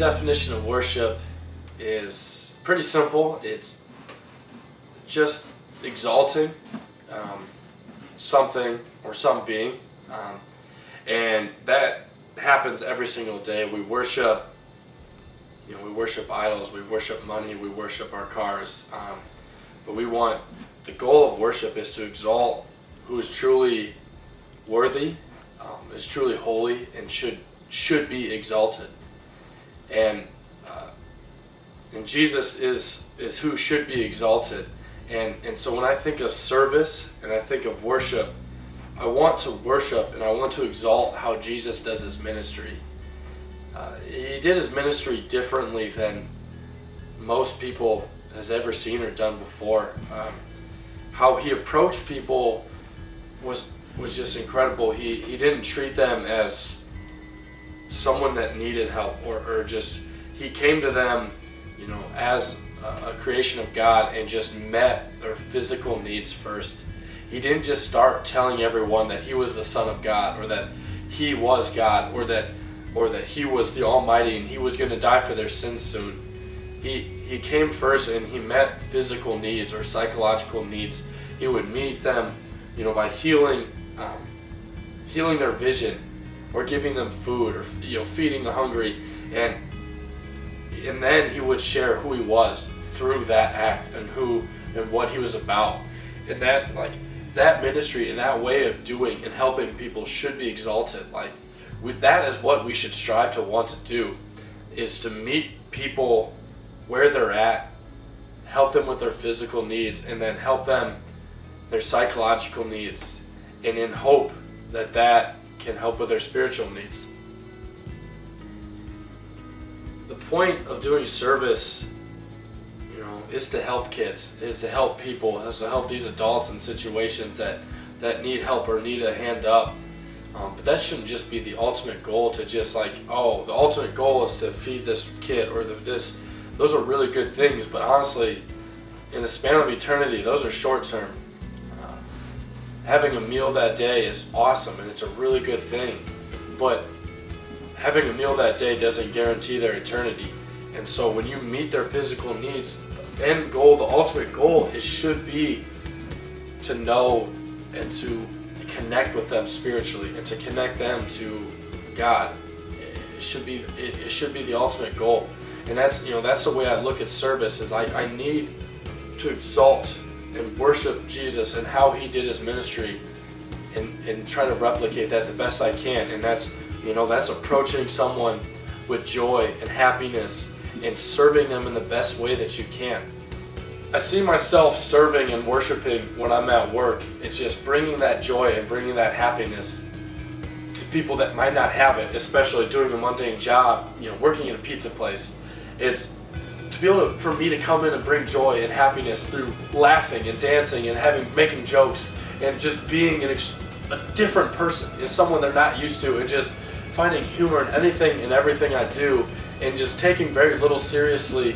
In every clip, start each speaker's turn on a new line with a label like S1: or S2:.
S1: definition of worship is pretty simple. It's just exalting something or some being, and that happens every single day. We worship, we worship idols, we worship money, we worship our cars, but the goal of worship is to exalt who is truly worthy, is truly holy, and should be exalted. And Jesus is who should be exalted. And so when I think of service and I think of worship, I want to worship and I want to exalt how Jesus does his ministry. He did his ministry differently than most people has ever seen or done before. How he approached people was just incredible. He didn't treat them as someone that needed help or just, he came to them, as a creation of God and just met their physical needs first. He didn't just start telling everyone that he was the Son of God, or that he was God, or that he was the Almighty and he was going to die for their sins soon. He came first and he met physical needs or psychological needs. He would meet them, by healing their vision, or giving them food, or feeding the hungry, and then he would share who he was through that act and what he was about. And that ministry and that way of doing and helping people should be exalted. That is what we should strive to want to do, is to meet people where they're at, help them with their physical needs, and then help them their psychological needs, and in hope that can help with their spiritual needs. The point of doing service, is to help kids, is to help people, is to help these adults in situations that need help or need a hand up. But that shouldn't just be the ultimate goal, to just the ultimate goal is to feed this kid or this. Those are really good things, but honestly, in the span of eternity, those are short term. Having a meal that day is awesome and it's a really good thing, but having a meal that day doesn't guarantee their eternity. And so when you meet their physical needs, end goal, the ultimate goal, should be to know and to connect with them spiritually and to connect them to God. It should be the ultimate goal. And that's the way I look at service, is I need to exalt and worship Jesus and how he did his ministry, and try to replicate that the best I can. And that's approaching someone with joy and happiness and serving them in the best way that you can. I see myself serving and worshiping when I'm at work. It's just bringing that joy and bringing that happiness to people that might not have it, especially doing a mundane job, working in a pizza place. It's to be able for me to come in and bring joy and happiness through laughing and dancing and making jokes and just being a different person, is someone they're not used to, and just finding humor in anything and everything I do, and just taking very little seriously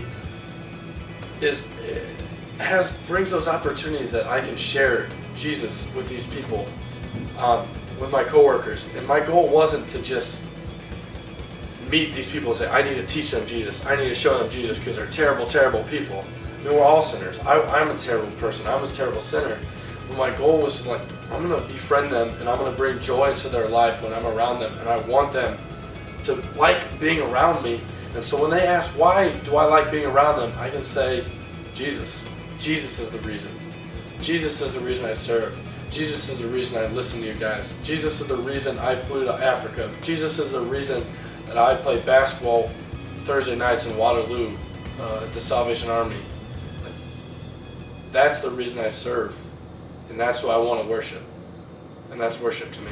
S1: brings those opportunities that I can share Jesus with these people, with my coworkers. And my goal wasn't to just meet these people and say, I need to teach them Jesus, I need to show them Jesus, because they're terrible, terrible people. We're all sinners. I'm a terrible person. I'm a terrible sinner. But my goal was I'm going to befriend them, and I'm going to bring joy into their life when I'm around them, and I want them to like being around me. And so when they ask, why do I like being around them, I can say, Jesus. Jesus is the reason. Jesus is the reason I serve. Jesus is the reason I listen to you guys. Jesus is the reason I flew to Africa. Jesus is the reason that I play basketball Thursday nights in Waterloo at the Salvation Army. That's the reason I serve. And that's who I want to worship. And that's worship to me.